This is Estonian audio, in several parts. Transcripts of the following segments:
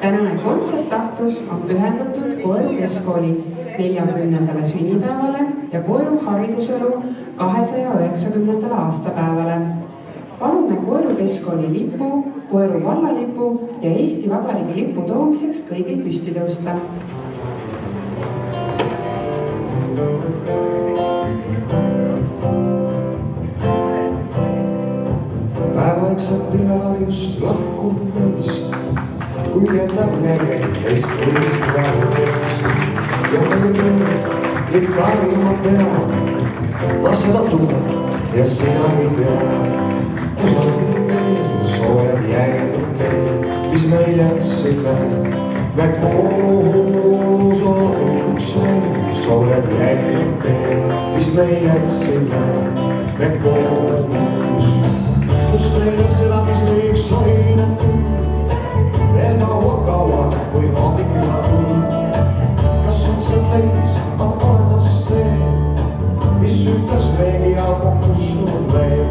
Tänane kontsertaktus on pühendatud Koeru Keskkooli 40. sünnipäevale ja Koeru hariduselu 290. aastapäevale. Palume Koeru Keskkooli lipu, Koeru vallalipu ja Eesti Vabariigi lipu toomiseks kõigil püsti tõusta. Päevaikselt pilevarjust lahkub meist, kui jätab mere teist võist väärtust. Ja mõjur nüüd karjuma pea, ma seda tunnen ja sina ei tea. Kus on need soojad jägedad, mis me jätsime, me koos oleks veel. Soojad jägedad, mis me jätsime, me koos. Kus meeles elamis võiks soinatud, veel kaua, kui hommik ladub. Kas üldse meis on olemas see, mis ütleks veegi algu kustunud veel?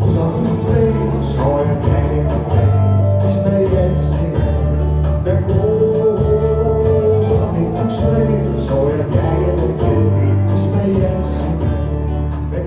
Kus on veel soojad jägedad, mis me jätsime, me koos on üks veel. Soojad jägedad, mis me jätsime, me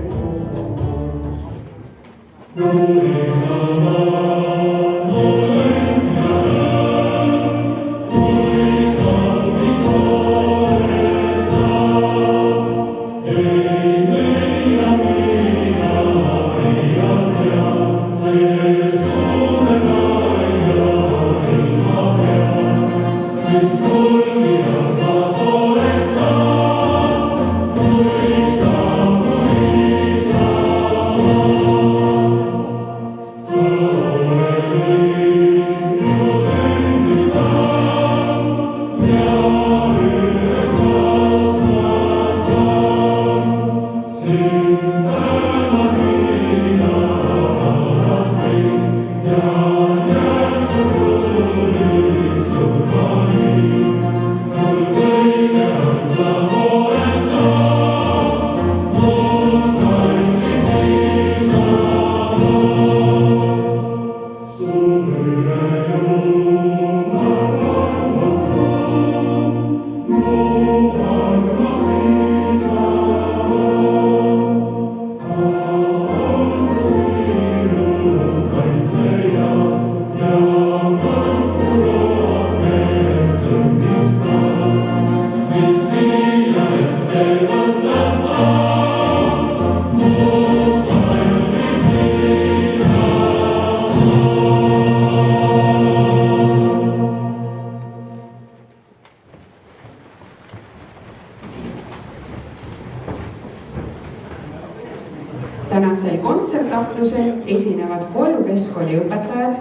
Tänasel kontsertaktusel esinevad Koeru Keskkooli õpetajad,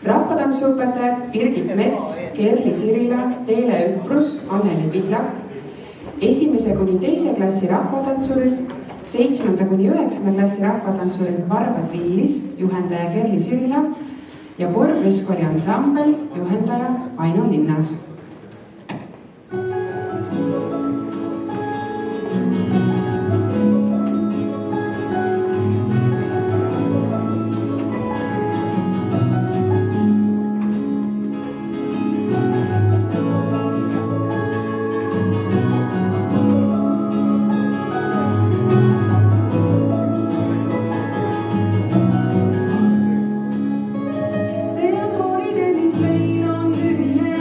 rahvatantsuõpetajad Birgit Mets, Kerli Sirila, Teele Üprus, Anneli Pihlak, 1.–2. klassi rahvatantsurühm, 7.–9. klassi rahvatantsurühm Varvad Villis, juhendaja Kerli Sirila ja Koeru Keskkooli ansambel, juhendaja Aino Linnas. See on koolitee, mis meil on ühine.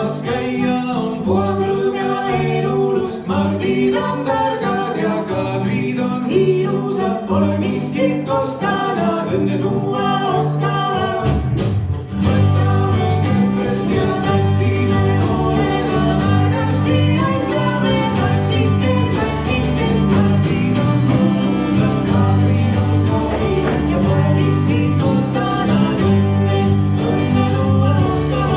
puhas käia, on puhas rõõm ja elulust. Mardid on targad ja Kadrid on ilusad, pole miskit kosta, nad õnne tuua oskavad. Võtame küttest ja tantsime hoolega vargasti, aitame satikes, Mardid on mõnusad, Kadrid on kaunid ja pole miskit kosta, nad õnne tuua oskavad.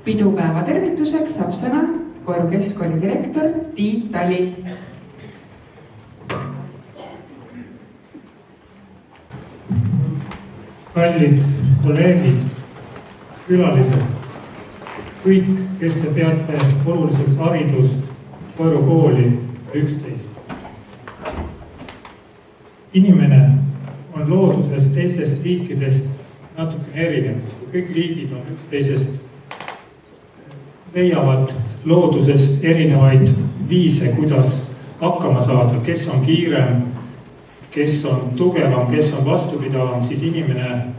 Pidupäeva tervituseks saab sõna Koeru Keskkooli direktor Tiit Tali. Kallid kolleegid, külalised, kõik, kes te peate oluliseks haridus Koeru kooli 11. Inimene on looduses teistest liikidest natukene erinev. Kõik liigid on üksteisest, leiavad looduses erinevaid viise, kuidas hakkama saada, kes on kiirem, kes on tugevam, kes on vastupidavam, siis inimene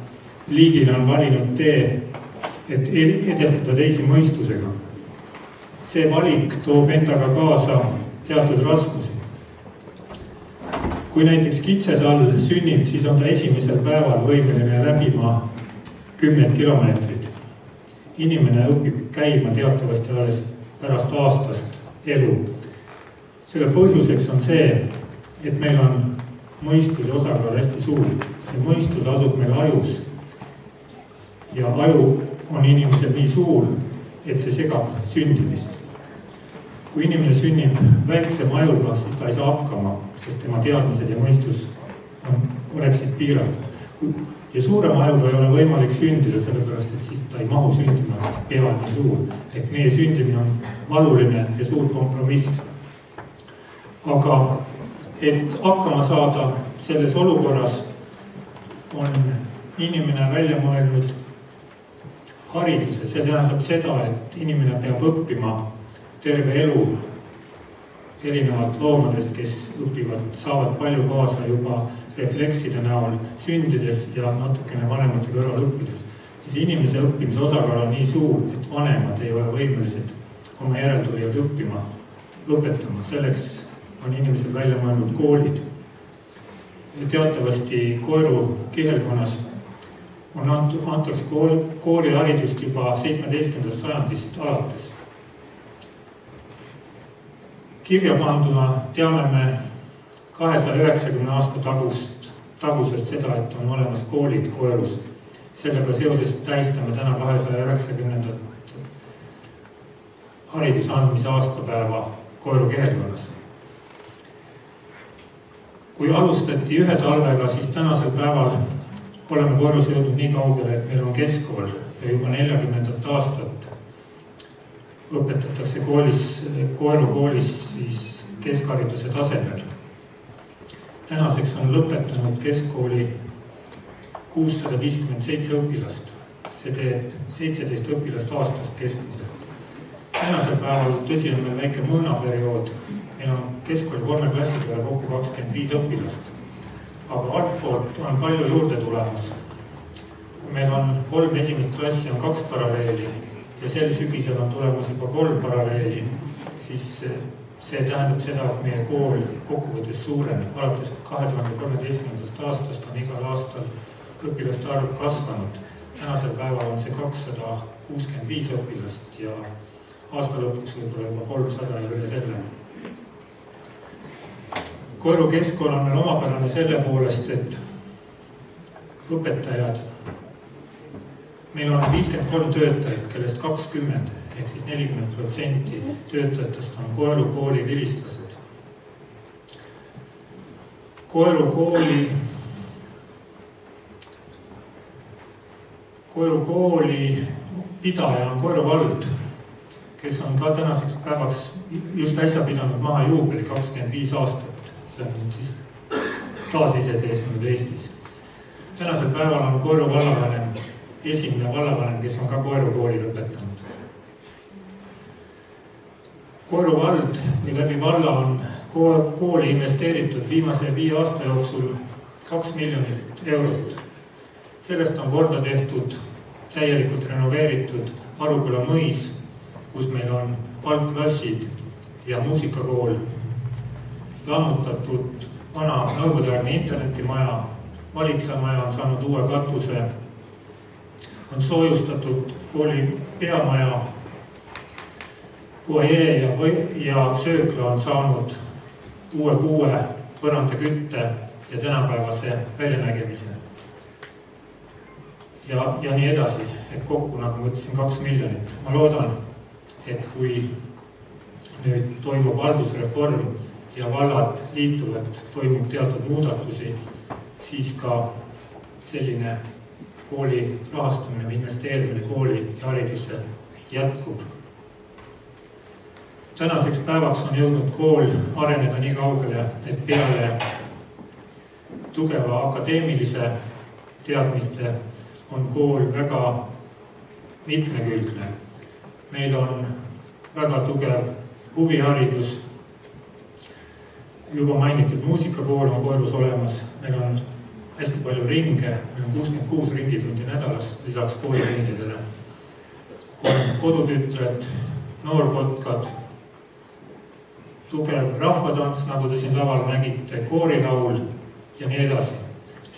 liigina on valinud tee, et edestada teisi mõistusega. See valik toob endaga kaasa teatud raskusi. Kui näiteks kitsetall sünnib, siis on ta esimesel päeval võimeline läbima 10 kilomeetrit. Inimene õpib käima teatavasti alles pärast aastast elu. Selle põhjuseks on see, et meil on mõistuse osakaal hästi suur. See mõistus asub meil ajus. Ja aju on inimesel nii suur, et see segab sündimist. Kui inimene sünnib väiksem ajuga, siis ta ei saa hakkama, sest tema teadmised ja mõistus oleksid piiratud. Ja suurema ajuga ei ole võimalik sündida, sellepärast, et siis ta ei mahu sündima, sest pea on nii suur. Et meie sündimine on valuline ja suur kompromiss. Aga et hakkama saada selles olukorras on inimene välja mõelnud hariduse. See tähendab seda, et inimene peab õppima terve elu erinevad loomadest, kes õpivad, saavad palju kaasa juba reflekside näol sündides ja natukene vanemate kõrval õppides. Ja see inimese õppimise osakaal on nii suur, et vanemad ei ole võimelised oma järeltulijad õpetama. Selleks on inimesed välja mõelnud koolid. Teatavasti Koeru kihelkonnas antakse kooliharidust juba 17. sajandist alates. Kirja panduna teame me 290 aasta tagusest seda, et on olemas koolid Koerus. Sellega seoses tähistame täna 290. hariduse andmise aastapäeva Koeru kihelkonnas. Kui alustati ühe talvega, siis tänasel päeval oleme Koerus jõudnud nii kaugele, et meil on keskkool ja juba 40. aastat õpetatakse Koeru koolis siis keskhariduse tasemel. Tänaseks on lõpetanud keskkooli 657 õpilast. See teeb 17 õpilast aastast keskmiselt. Tänasel päeval tõsi on meil väike mõõnaperiood. Meil on keskkooli 3 klassi peale kokku 25 õpilast. Aga altpoolt on palju juurde tulemas. Meil on 3 esimest klassi, on 2 paralleeli ja sel sügisel on tulemas juba 3 paralleeli, siis see tähendab seda, et meie kool kokkuvõttes suureneb. Alates 2013. aastast on igal aastal õpilaste arv kasvanud. Tänasel päeval on see 265 õpilast ja aasta lõpuks võib-olla juba 300 ja üle selle. Koeru keskkool on meil omapärane selle poolest, et õpetajad, meil on 53 töötajat, kellest 20 ehk siis 40% töötajatest on Koeru kooli vilistlased. Koeru kooli pidaja on Koeru vald, kes on ka tänaseks päevaks just äsja pidanud maha juubeli 25 aastat. See on siis taasiseseisvunud Eestis. Tänasel päeval on Koeru vallavanem esimene vallavanem, kes on ka Koeru kooli lõpetanud. Koeru vald või läbi valla on kooli investeeritud viimase 5 aasta jooksul 2 miljonit eurot. Sellest on korda tehtud täielikult renoveeritud Aruküla mõis, kus meil on algklassid ja muusikakool, lammutatud vana nõukogudeaegne internetimaja, valitsemaja on saanud uue katuse, on soojustatud kooli peamaja, puajee ja söökla on saanud uue kuue põrandakütte ja tänapäevase väljanägemise. Ja nii edasi, et kokku, nagu ma ütlesin, 2 miljonit. Ma loodan, et kui nüüd toimub haldusreform ja vallad liituvad, toimub teatud muudatusi, siis ka selline kooli rahastamine või investeerimine kooli ja haridusse jätkub. Tänaseks päevaks on jõudnud kool areneda nii kaugele, et peale tugeva akadeemilise teadmiste on kool väga mitmekülgne. Meil on väga tugev huviharidus, juba mainitud muusikakool on Koerus olemas, meil on hästi palju ringe, meil on 66 ringitundi nädalas, lisaks koolitundidele. On kodutütred, noorkotkad, tugev rahvatants, nagu te siin laval nägite, koorilaul ja nii edasi.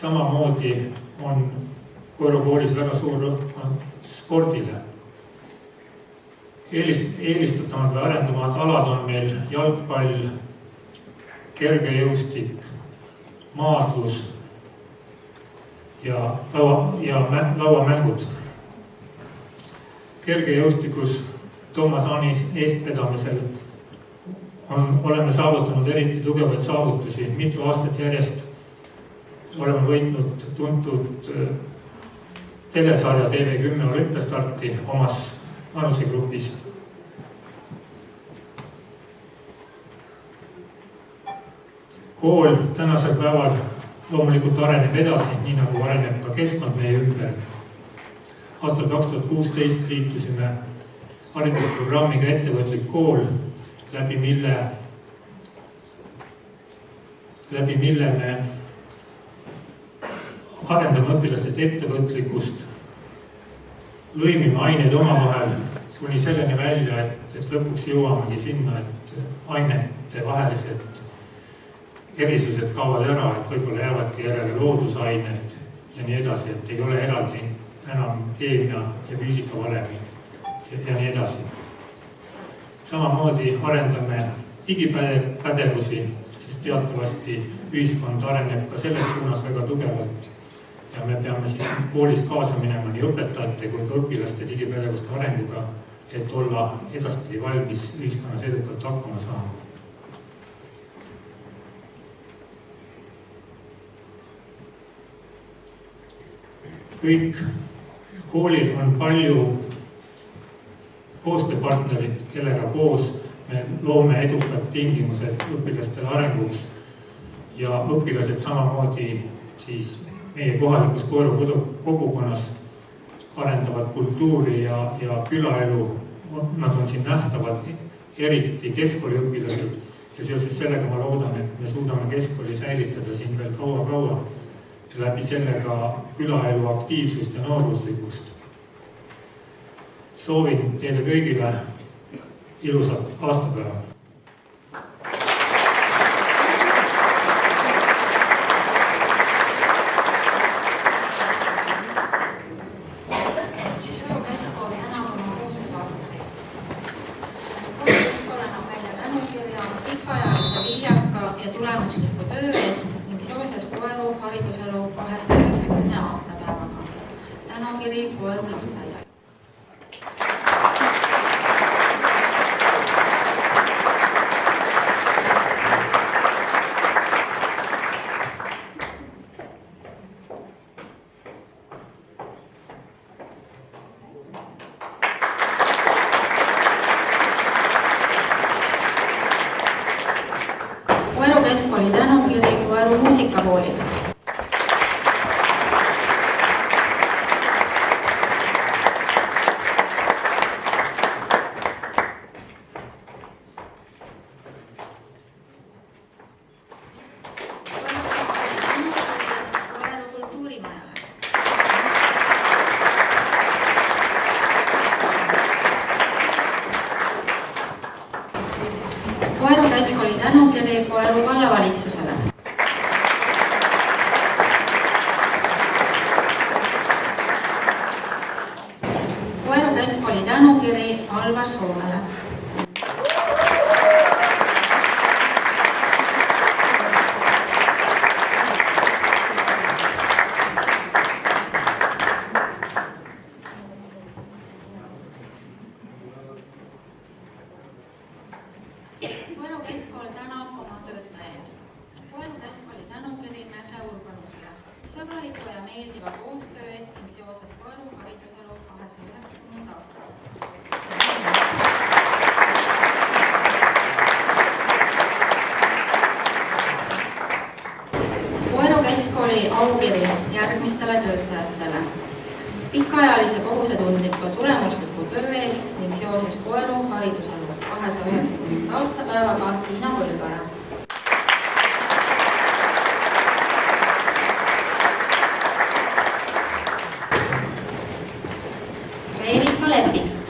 Samamoodi on Koeru koolis väga suur rõhk spordile. Eelistatavad või arendamad alad on meil jalgpall, kergejõustik, maadlus ja lauamängud. Kergejõustikus Toomas Aani eestvedamisel oleme saavutanud eriti tugevaid saavutusi. Mitu aastat järjest oleme võitnud tuntud telesarja TV10 olümpiastarti omas vanusegrupis. Kool tänasel päeval loomulikult areneb edasi, nii nagu areneb ka keskkond meie ümber. Aastal 2016 liitusime haridusprogrammiga ettevõtlik kool, läbi mille me arendame õpilastest ettevõtlikkust, lõimime aineid omavahel kuni selleni välja, et lõpuks jõuamegi sinna, et ainete vahelised erisused kaovad ära, et võib-olla jäävadki järele loodusained ja nii edasi, et ei ole eraldi enam keemia ja füüsikavalemi ja nii edasi. Samamoodi arendame digipädevusi, sest teatavasti ühiskond areneb ka selles suunas väga tugevalt. Ja me peame siis koolis kaasa minema nii õpetajate kui ka õpilaste digipädevuste arenguga, et olla edaspidi valmis ühiskonnas edukalt hakkama saama. Kõik koolil on palju koostööpartnerid, kellega koos me loome edukad tingimused õpilastele arenguks ja õpilased samamoodi siis meie kohalikus Koeru kogukonnas arendavad kultuuri ja külaelu. Nad on siin nähtavad, eriti keskkooliõpilased ja seoses sellega ma loodan, et me suudame keskkooli säilitada siin veel kaua ja läbi sellega külaelu aktiivsust ja nooruslikkust. Soovin teile kõigile ilusat aastapäeva. Tulemusliku töö eest ning seoses Koeru hariduselu 290 aastapäevaga. Tänukiri Koeru lasteaia. Koeru keskkooli tänukiri Koeru muusikakoolile. tänukiri Alvar Soomele. Koeru Keskkool tänab oma töötajaid. Koeru Keskkooli tänukiri Mähre Urbanusele sõbraliku ja meeldiva koostöö eest ning seoses Koeru hariduselu 290. aastaga. Koeru Keskkooli aukiri järgmistele töötajatele. Pikaajalise kohusetundliku tulemusliku töö eest ning seoses Koeru hariduselu 290. aastapäevaga Tiina Põlvara. Reelika Lepik.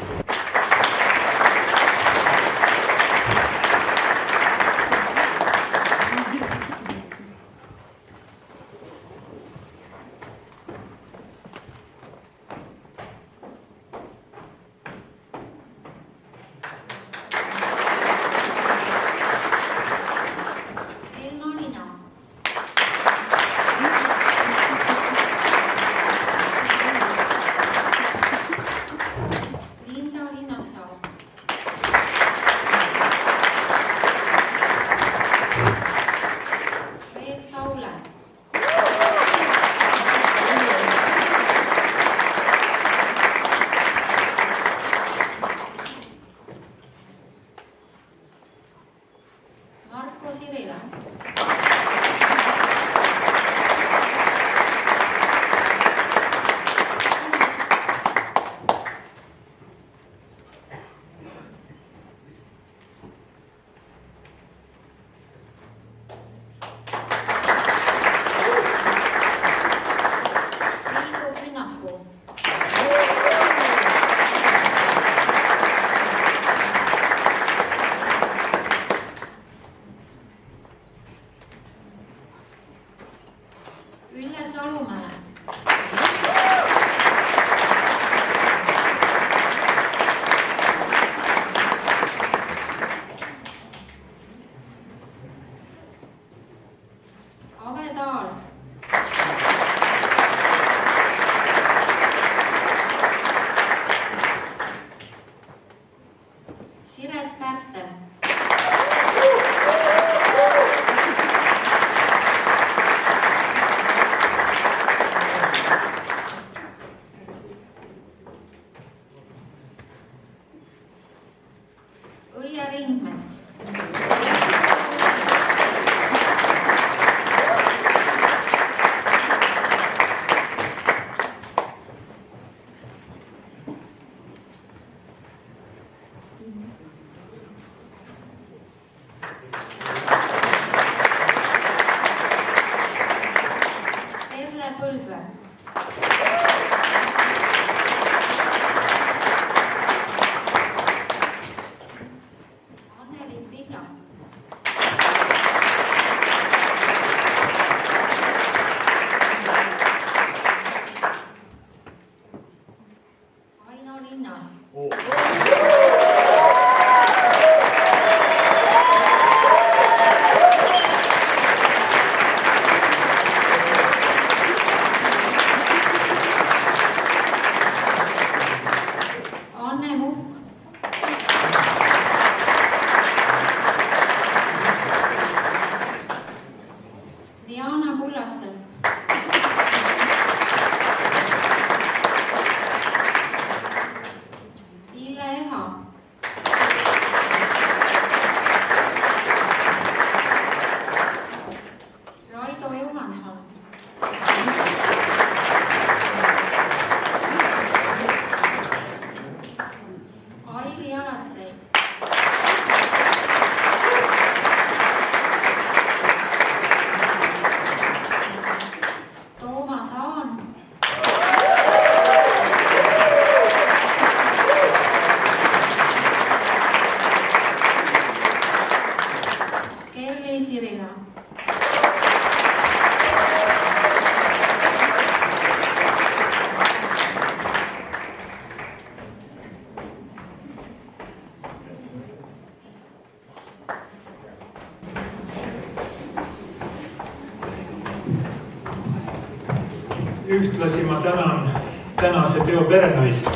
ühtlasi ma tänan tänase peo perenaist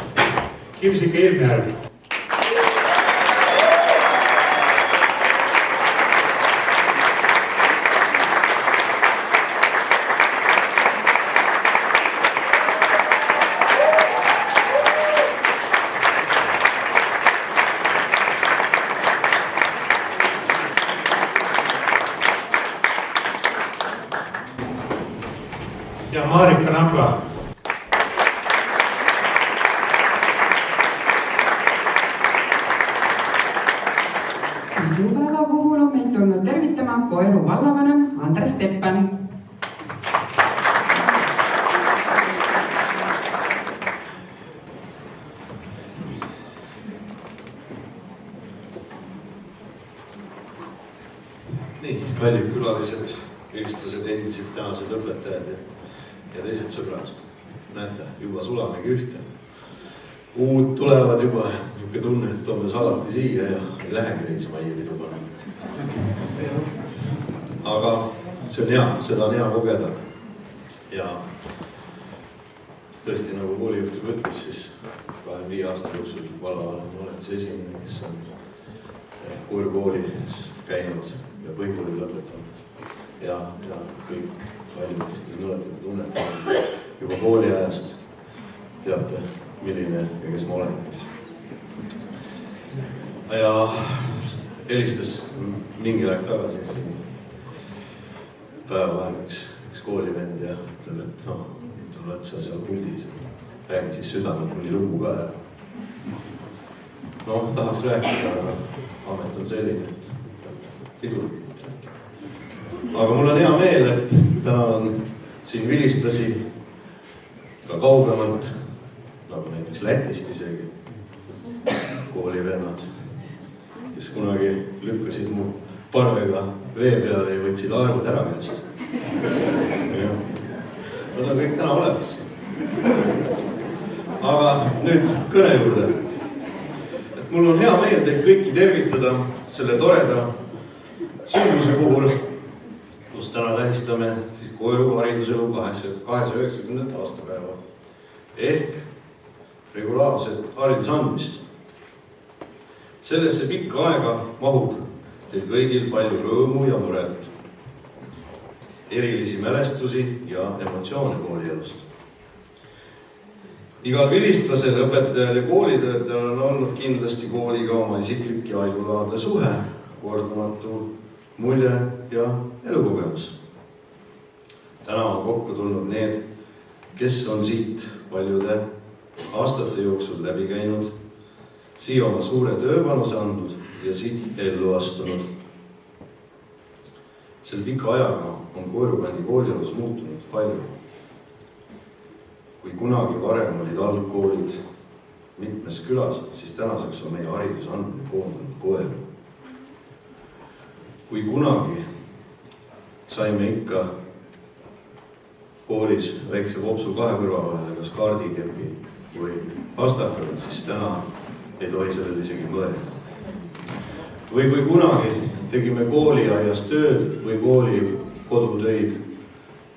Kirsike Eelmjärv. Ja Marika Nakla. Juupäeva puhul on meid tulnud tervitama Koeru vallavanem Andres Teppan. Nii, kallid külalised, vilistlased, endised tänased õpetajad ja teised sõbrad. Näete, juba sulamegi ühte. Uud tulevad juba, niisugune tunne, et toome salati siia ja ei lähegi teise majja pidu panema. Aga see on hea, seda on hea kogeda. Ja tõesti, nagu koolijuht juba ütles, siis 25 aasta jooksul vallavanem olen see esimene, kes on Koeru koolis käinud ja põhikooli lõpetanud. Ja kõik paljud, kes te siin olete tunnetanud juba kooli ajast, teate, milline ja kes ma olen. Ja helistas mingi aeg tagasi päevavahem üks koolivend ja ütleb, et no, oled sa seal puldis, räägi siis südamelt mõni lugu ka. No, tahaks rääkida, aga amet on selline, et pidur. Aga mul on hea meel, et täna on siin vilistlasi ka kaugemalt, nagu näiteks Lätist isegi, koolivennad, kes kunagi lükkasid mu parvega vee peale ja võtsid aerud ära käest. Nad on kõik täna olemas. Aga nüüd kõne juurde. Et mul on hea meel teid kõiki tervitada selle toreda sündmuse puhul, kus täna tähistame siis Koeru hariduselu 290. aastapäeva ehk regulaarset hariduse andmist. Sellesse pikka aega mahub teil kõigil palju rõõmu ja muret, erilisi mälestusi ja emotsioone koolielust. Igal vilistlasel, õpetajal ja koolitöötajal on olnud kindlasti kooliga oma isiklik ja ainulaadne suhe, kordamatu mulje ja elukogemus. Täna on kokku tulnud need, kes on siit paljude aastate jooksul läbi käinud, siia oma suure tööpanuse andnud ja siit ellu astunud. Sel pika ajaga on Koeru kandi koolielus muutunud palju. Kui kunagi varem olid algkoolid mitmes külas, siis tänaseks on meie hariduse andmine koondunud Koeru. Kui kunagi saime ikka koolis väikse kopsu kahe kõrva vahele, kas kaardikepi või pastakaga, siis täna ei tohi sellele isegi mõelda. Või kui kunagi tegime kooliaias tööd või kooli kodutöid,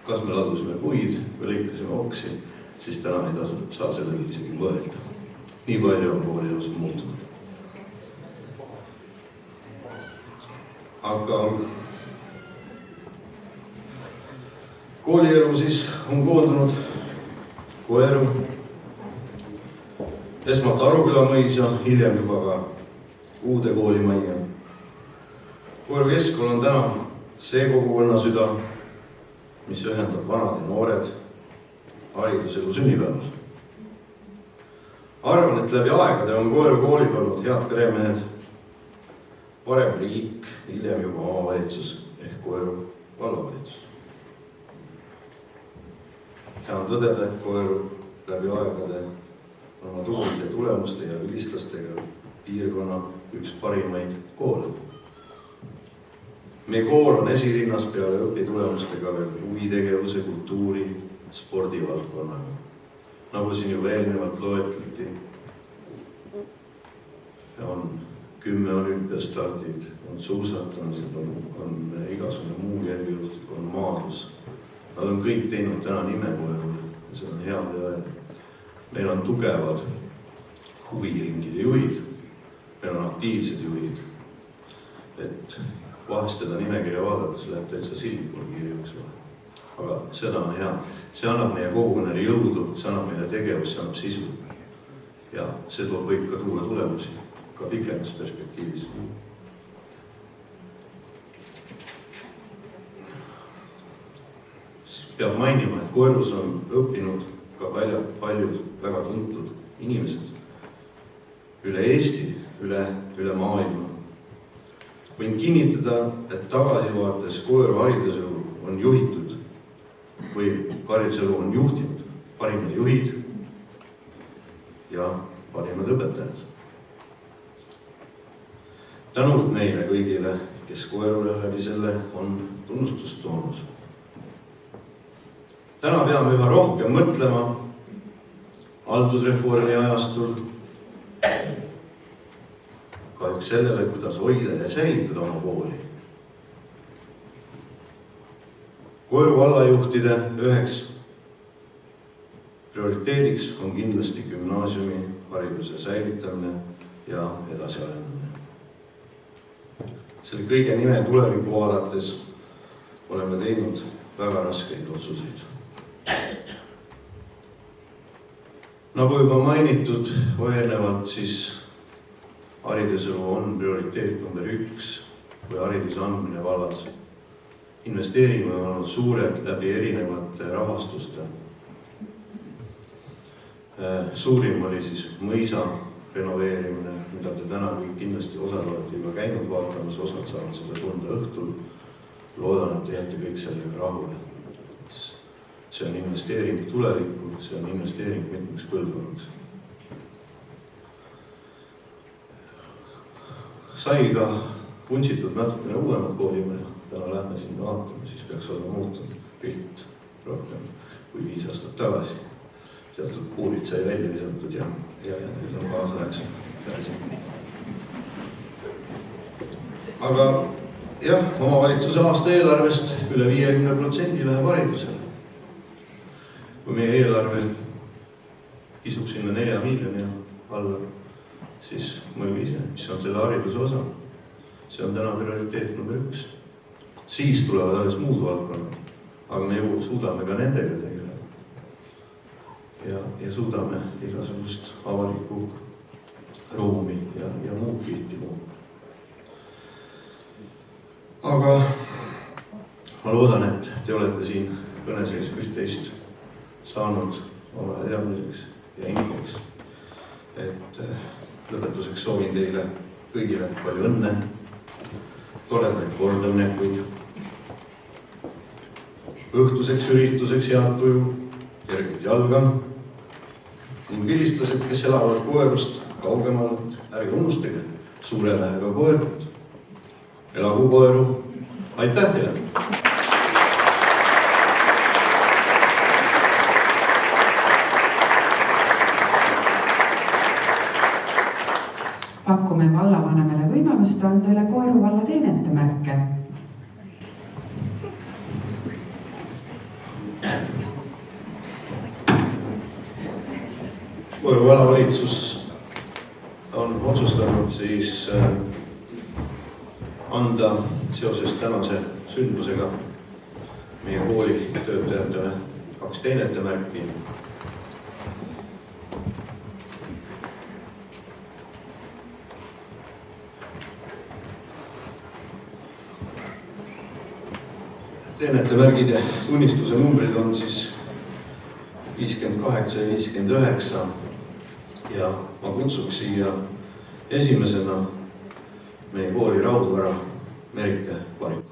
kas me ladusime puid või lõikasime oksi, siis täna ei saa sellele isegi mõelda. Nii palju on koolielus muutunud. Aga koolielu siis on koondunud Koeru, esmalt Aruküla mõis ja hiljem juba ka Uude koolimajja. Koeru keskkool on täna see kogukonna süda, mis ühendab vanad ja noored hariduselu sünnipäeval. Arvan, et läbi aegade on Koeru koolil olnud head peremehed, varem riik, hiljem juba omavalitsus ehk Koeru vallavalitsus. Saan tõdeda, et Koeru läbi aegade oma tublide tulemuste ja vilistlastega piirkonna üks parimaid koole. Meie kool on esirinnas peale õpitulemustega veel huvitegevuse, kultuuri, spordivaldkonnaga. Nagu siin juba eelnevalt loetleti, on 10 olümpiastardid, on suusatamised, on igasugune muu kergejõustik, on maadlus. Nad on kõik teinud täna nime Koerule. meil on tugevad huviringide juhid, meil on aktiivsed juhid. Et vahest seda nimekirja vaadates läheb täitsa silmpool kirjuks. Aga seda on hea. See annab meie kogukonnale jõudu, see annab meile tegevust, see annab sisu. Ja see võib ka tuua tulemusi, ka pikemas perspektiivis. Peab mainima, et Koerus on õppinud ka paljud väga tuntud inimesed üle Eesti, üle maailma. Võin kinnitada, et tagasivaates Koeru hariduselu on juhitud või hariduselu on juhtinud parimad juhid ja parimad õpetajad. Tänud neile kõigile, kes Koerule läbi selle on tunnustust toonud. Täna peame üha rohkem mõtlema haldusreformi ajastul kahjuks sellele, kuidas hoida ja säilitada oma kooli. Koeru vallajuhtide üheks prioriteediks on kindlasti gümnaasiumi hariduse säilitamine ja edasiarendamine. Selle kõige nime tulevikku vaadates oleme teinud väga raskeid otsuseid. Nagu juba mainitud eelnevalt, siis hariduselu on prioriteet number 1 või hariduse andmine vallas. Investeeringud on olnud suured läbi erinevate rahastuste. Suurim oli siis mõisa renoveerimine, mida te täna kõik kindlasti osad olete juba käinud vaatamas, osad saavad seda tunda õhtul. Loodan, et te jääte kõik sellega rahule. See on investeering tulevikku, see on investeering mitmeks põlvkonnaks. Sai ka vuntsitud natukene uuemad koolimaja. Täna lähme sinna vaatama, siis peaks olema muutunud pilt rohkem kui 5 aastat tagasi. Sealt kuulid sai välja visatud ja nüüd on kaasaegse. Aga jah, omavalitsuse aasta eelarvest üle 50% läheb haridusele. Kui meie eelarve kisub sinna 4 miljoni alla, siis mõelge ise, mis on selle hariduse osa. See on täna prioriteet number 1. Siis tulevad alles muud valdkonnad, aga me ju suudame ka nendega tegeleda. Ja suudame igasugust avalikku ruumi ja muud pilti muuta. Aga ma loodan, et te olete siin kõneseis üht-teist saanud oma teadmiseks ja infoks. Et lõpetuseks soovin teile kõigile palju õnne, toredaid kordaminekuid, õhtuseks ürituseks head tuju, kerget jalga ning vilistlased, kes elavad Koerust kaugemalt, ärge unustage suure lähega Koerut. Elagu Koeru, aitäh teile! Pakume vallavanemale võimalust anda üle Koeru valla teenetemärke. Koeru vallavalitsus on otsustanud siis anda seoses tänase sündmusega meie kooli töötajatele 2 teenetemärki. Teenetemärgid ja tunnistuse numbrid on siis 58 ja 59 ja ma kutsuks siia esimesena meie kooli raudvara Merike Variku.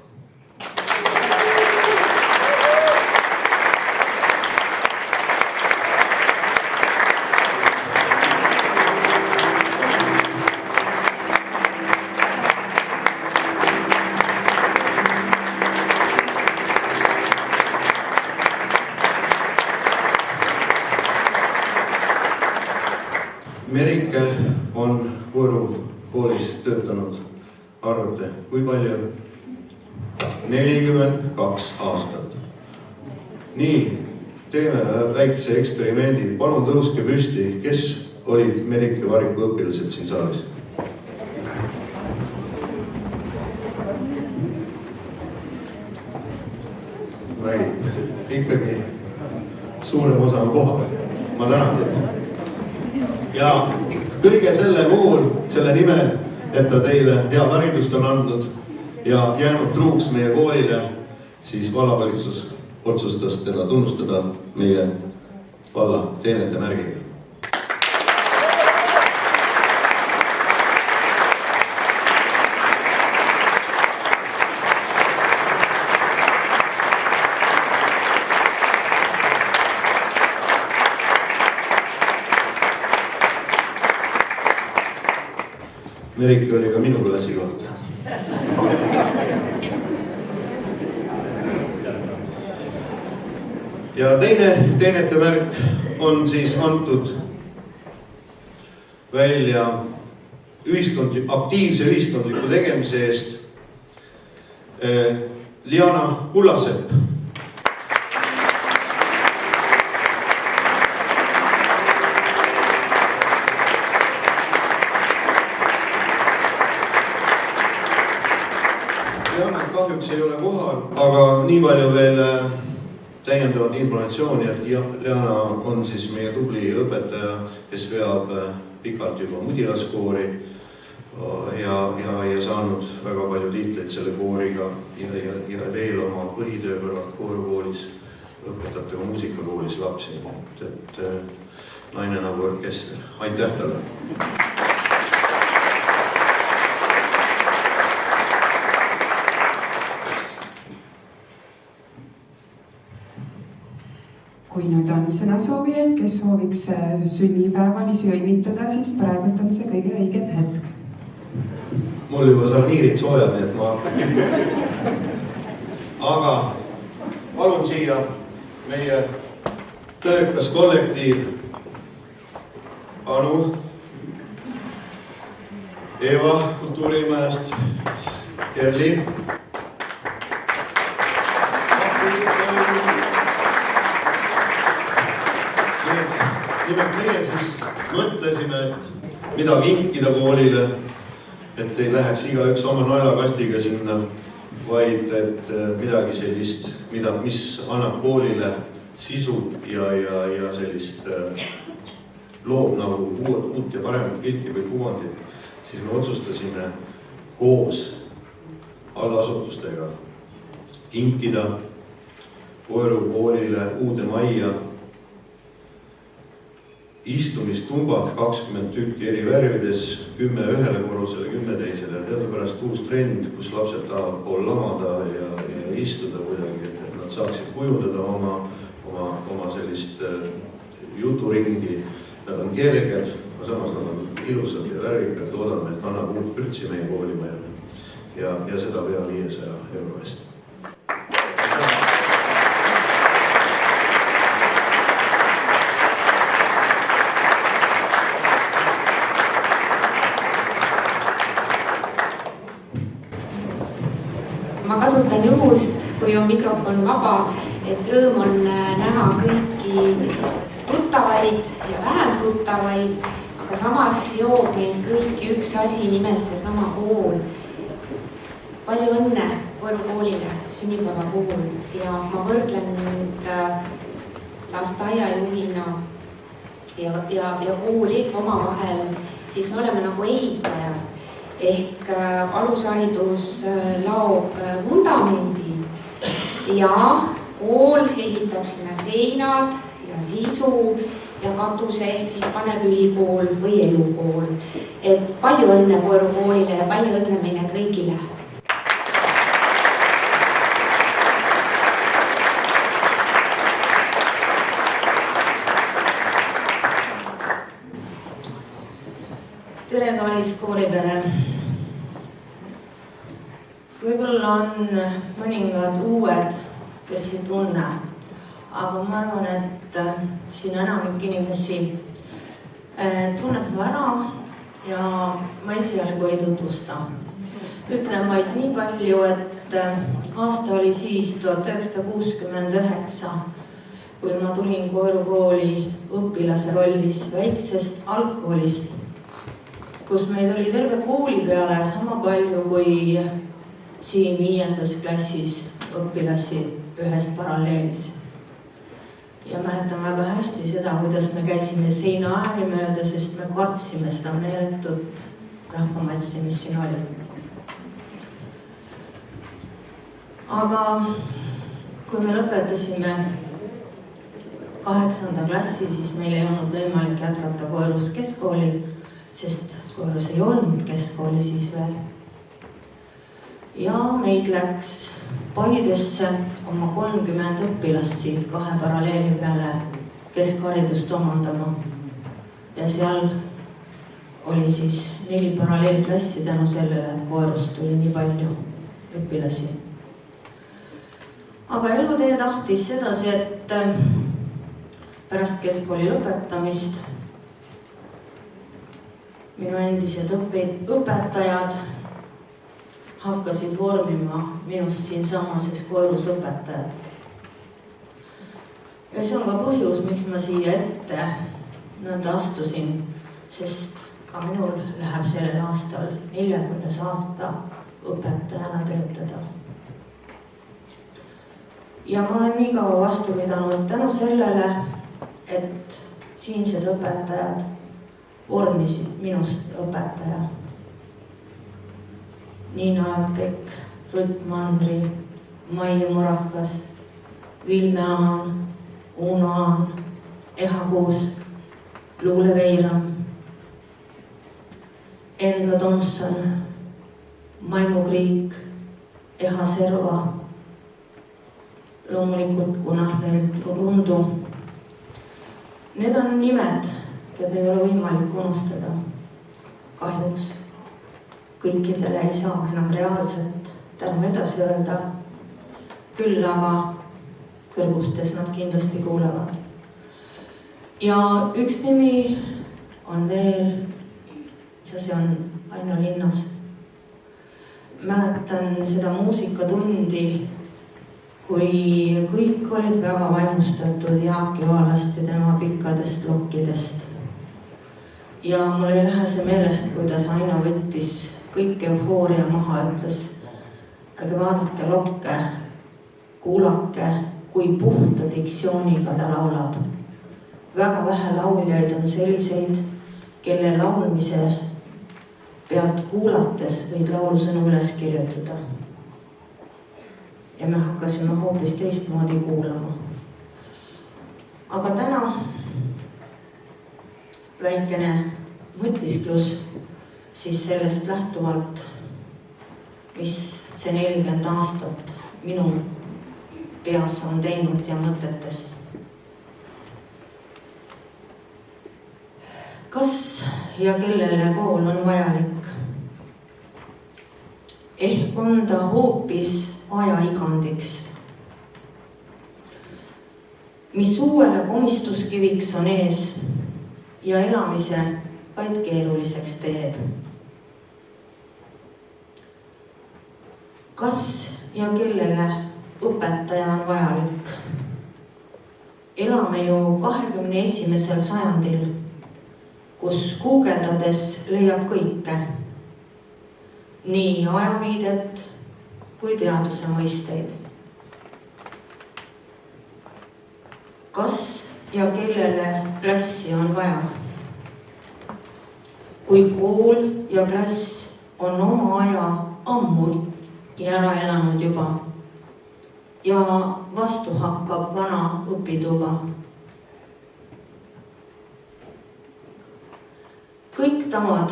Merike on Koeru koolis töötanud, arvate, kui palju? 42 aastat. Nii, teeme väikse eksperimendi. Palun tõuske püsti, kes olid Merike Variku õpilased siin saalis? Ikkagi suurem osa on kohal. Ma tänan teid. Ja kõige selle puhul, selle nimel, et ta teile head haridust on andnud ja jäänud truuks meie koolile, siis vallavalitsus otsustas teda tunnustada meie valla teenete märgiga. Merike oli ka minu klassi kohta. Ja teine teenete märk on siis antud välja aktiivse ühiskondliku tegemise eest Liana Kullasepp. Kahjuks ei ole kohal, aga nii palju veel täiendavat informatsiooni, et Liana on siis meie tubli õpetaja, kes veab pikalt juba Mudilaskoori ja saanud väga palju tiitleid selle kooriga ja veel oma põhitöö kõrvalt koorukoolis õpetab tema muusikakoolis lapsi. Et naine nagu orkester. Aitäh talle! Kui nüüd on sõnasoovijaid, kes sooviks sünnipäevalisi õnnitada, siis praegult on see kõige õigem hetk. Mul juba sarniirid soojad, nii et ma... Aga palun siia meie töökas kollektiiv Anu, Eva Kultuurimajast, Kerli, nimelt meie siis mõtlesime, et mida kinkida koolile, et ei läheks igaüks oma naelakastiga sinna, vaid et midagi sellist, mis annab koolile sisu ja sellist loob nagu uut ja paremat pilti või kuvandit, siis me otsustasime koos allasutustega kinkida Koeru koolile uude majja istumistumbad 20 tükki eri värvides, 10 ühele korrusele, 10 teisele. Teadupärast uus trend, kus lapsed tahavad pool lamada ja istuda kuidagi, et nad saaksid kujundada oma sellist juturingi. Nad on kerged, samas nad on ilusad ja värvikad. Loodame, et annab uut pürtsi meie koolimajale ja seda pea 500 euro eest. Ma kasutan juhust, kui on mikrofon vaba, et rõõm on näha kõiki tuttavaid ja vähem tuttavaid, aga samas joob meil kõiki üks asi, nimelt seesama kool. Palju õnne Koeru koolile sünnipäeva puhul ja ma võrdlen nüüd lasteaiajuhina ja kooli omavahel, siis me oleme nagu ehitajad. Ehk alusharidus laob vundamendi ja kool ehitab sinna seinad ja sisu ja katuse ehk siis paneb ülikool või elukool. Et palju õnne Koeru koolile ja palju õnne meile kõigile. Tere kallis koolipere. Võib-olla on mõningad uued, kes ei tunne, aga ma arvan, et siin enamik inimesi tunneb mu ära ja ma esialgu ei tutvusta. Ütlen vaid nii palju, et aasta oli siis 1969, kui ma tulin Koeru kooli õpilase rollis väiksest algkoolist, kus meid oli terve kooli peale sama palju kui siin 5. klassis õpilasi ühes paralleelis. Ja mäletan väga hästi seda, kuidas me käisime seina ääri mööda, sest me kartsime seda meeletut rahvamassi, mis siin oli. Aga kui me lõpetasime 8. klassi, siis meil ei olnud võimalik jätkata Koerus keskkooli, sest Koerus ei olnud keskkooli siis veel. Ja meid läks Paidesse oma 30 õpilast siit 2 paralleeli peale keskharidust omandama. Ja seal oli siis 4 paralleelklassi tänu sellele, et Koerust tuli nii palju õpilasi. Aga elutee tahtis sedasi, et pärast keskkooli lõpetamist minu endised õpetajad hakkasid vormima minust siinsamases Koerus õpetajat. Ja see on ka põhjus, miks ma siia ette nõnda astusin, sest ka minul läheb sellel aastal 40. aasta õpetajana töötada. Ja ma olen nii kaua vastu pidanud tänu sellele, et siinsed õpetajad vormisid minust õpetaja. Niina Arpik, Rutt Mandri, Mai Murakas, Vilme Aan, Uno Aan, Eha Kuusk, Luule Veiram, Enla Tomson, Maimu Kriik, Eha Serva, loomulikult Gunnar Rundu. Need on nimed, keda ei ole võimalik unustada. Kahjuks kõikidele ei saa enam reaalselt tänu edasi öelda. Küll aga kõrgustes nad kindlasti kuulevad. Ja üks nimi on veel ja see on Aino Linnas. Mäletan seda muusikatundi, kui kõik olid väga vaimustatud Jaak Joalast ja tema pikkadest lokkidest. Ja mul ei lähe see meelest, kuidas Aino võttis kõik eufooria maha, ütles, ärge vaadake lokke, kuulake, kui puhta diktsiooniga ta laulab. Väga vähe lauljaid on selliseid, kelle laulmise pealt kuulates võid laulusõnu üles kirjutada. Ja me hakkasime hoopis teistmoodi kuulama. Aga täna väikene mõtisklus siis sellest lähtuvalt, mis see 40 aastat minu peas on teinud ja mõtetes. Kas ja kellele kool on vajalik? Ehk on ta hoopis ajaigandiks, mis uuele komistuskiviks on ees ja elamise vaid keeruliseks teeb. Kas ja kellele õpetaja on vajalik? Elame ju 21. sajandil, kus guugeldades leiab kõike, nii ajaviidet kui teaduse mõisteid. Kas ja kellele klassi on vaja? Kui kool ja klass on oma aja ammu ära elanud juba ja vastu hakkab vana õpituba. Kõik tavad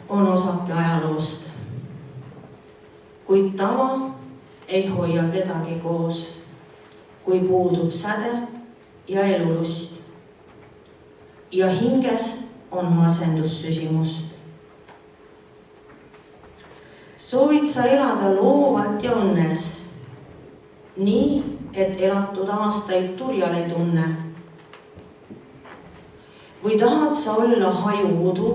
on osake ajaloost, kuid tava ei hoia kedagi koos, kui puudub säde ja elulust ja hinges on masendussüsimust. Soovid sa elada loovalt ja õnnes, nii, et elatud aastaid turjal ei tunne? Või tahad sa olla hajuudu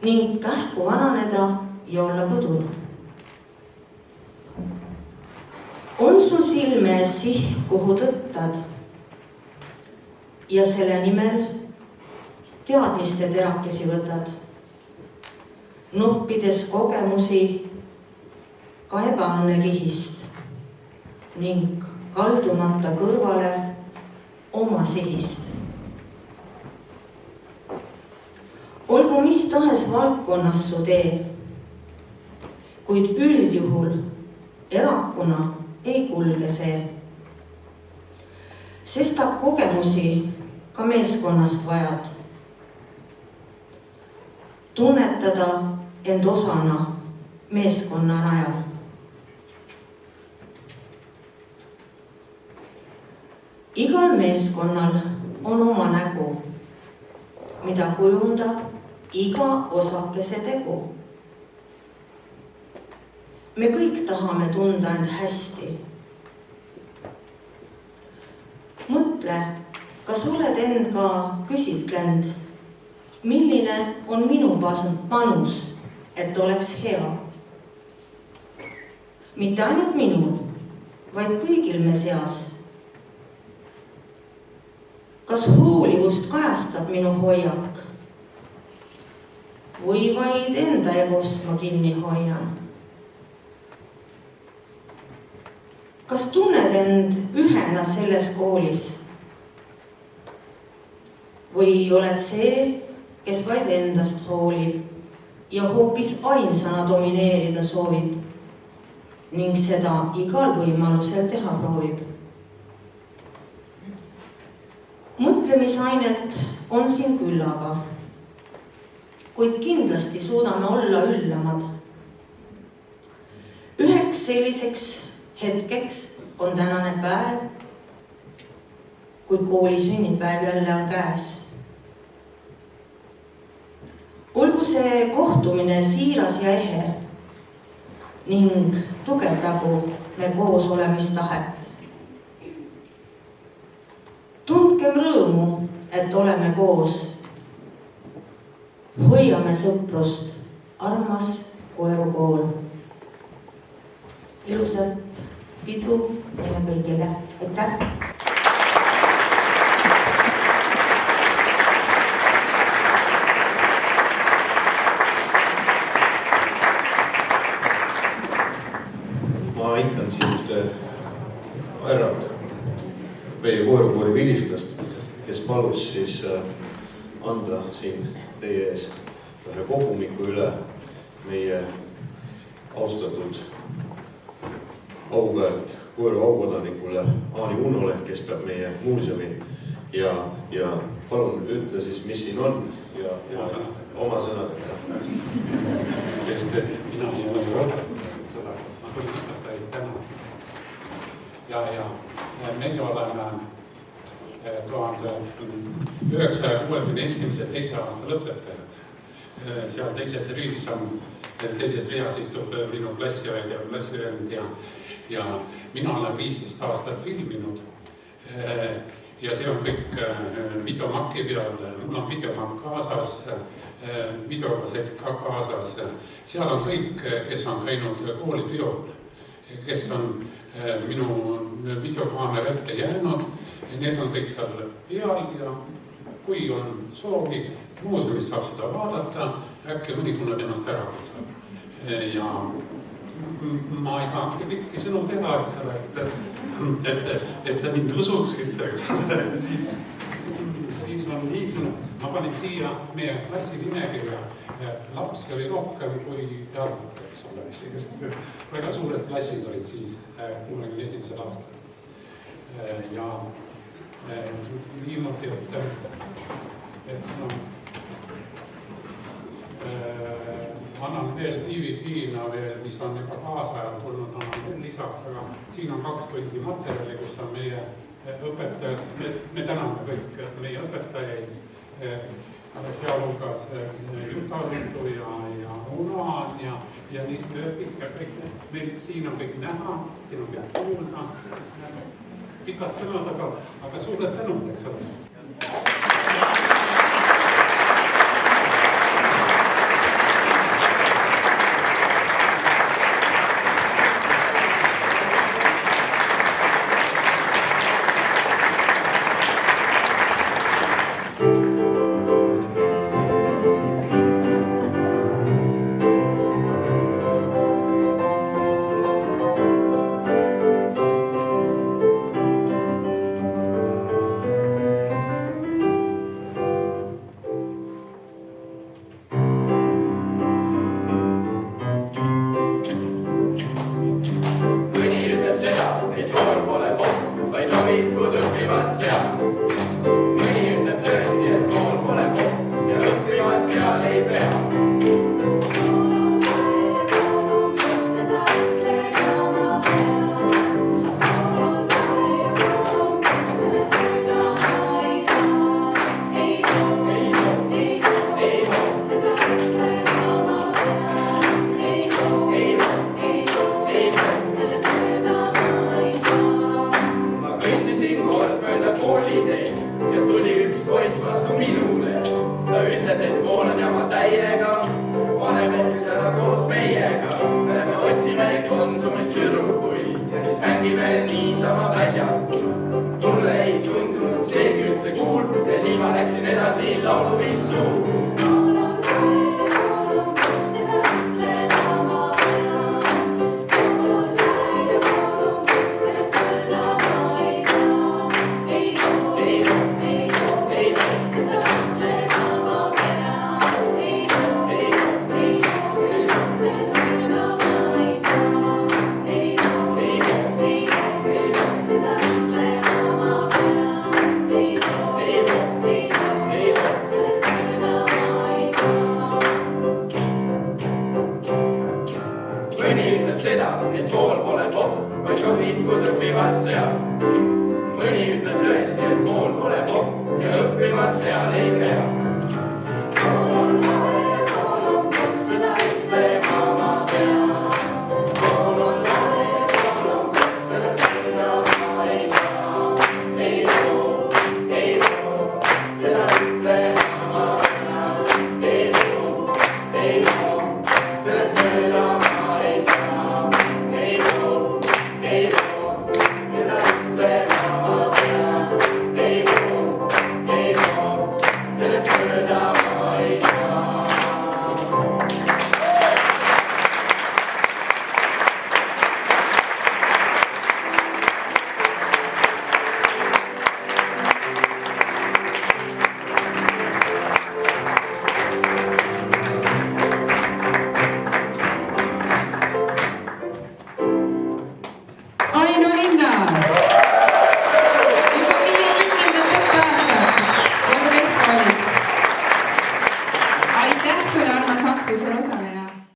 ning kähku vananeda ja olla põdur? on sul silme ees siht, kuhu tõttad ja selle nimel teadmiste terakesi võtad, noppides kogemusi ka ebaõnne kihist ning kaldumata kõrvale oma sihist. Olgu mis tahes valdkonnas su tee, kuid üldjuhul erakuna ei kulge see. Sestap kogemusi ka meeskonnast vajad. Tunnetada end osana meeskonna najal. Igal meeskonnal on oma nägu, mida kujundab iga osakese tegu. Me kõik tahame tunda end hästi. Mõtle, kas oled end ka küsitlenud, milline on minu panus, et oleks hea. Mitte ainult minul, vaid kõigil me seas. Kas hoolivust kajastab minu hoiak või vaid enda egost ma kinni hoian? Kas tunned end ühena selles koolis või oled see, kes vaid endast hoolib ja hoopis ainsana domineerida soovib ning seda igal võimalusel teha proovib? Mõtlemisainet on siin küllaga, kuid kindlasti suudame olla üllamad. Üheks selliseks hetkeks on tänane päev, kui kooli sünnipäev jälle on käes. Olgu see kohtumine siiras ja ehe ning tugevdagu me koos olemistahet. Tundkem rõõmu, et oleme koos. Hoiame sõprust, armas Koeru kool. Ilusat pidu meile kõigile. Aitäh! Ma aitan siin ühte härrat, meie Koeru kooli vilistlast, kes palus siis anda siin teie ees ühe kogumiku üle meie austatud auväärt Koeru aukodanikule Aani Unnole, kes peab meie muuseumi ja palun ütle siis, mis siin on ja oma sõnadega. Mina ei ole ju õpetanud seda, ma tulin õpetajaid täna. Ja meie oleme 1961. teise aasta lõpetajad. Seal teises reas istub minu klassiõed ja klassiõend ja mina olen 15 aastat filminud. Ja see on kõik videomaki peal, mul on videomak kaasas, videokassett ka kaasas. Seal on kõik, kes on käinud kooli peol, kes on minu videokaamera ette jäänud. Need on kõik seal peal ja kui on soovi, muuseumis saab seda vaadata, äkki mõni tunneb ennast ära saab. Ja ma ei tahakski pikki sõnu teha, et te mind usuksite, siis on nii sõnu. Ma panin siia meie klassi nimekirja, lapsi oli rohkem kui teadmata, eks ole. Väga suured klassid olid siis 61. aastal. Ja niimoodi, et annan veel DVD-na veel, mis on juba kaasajal tulnud, annan veel lisaks, aga siin on 2 tundi materjali, kus on meie õpetajad, me täname kõik meie õpetajaid, sealhulgas Jutasitu ja Unaan ja kõik, meil siin on kõik näha, siin on kõik kuulda, pikad sõnad, aga suured tänud, eks ole. Mulle ei tundunud seegi üldse kuul ja nii ma läksin edasi lauluviis suur.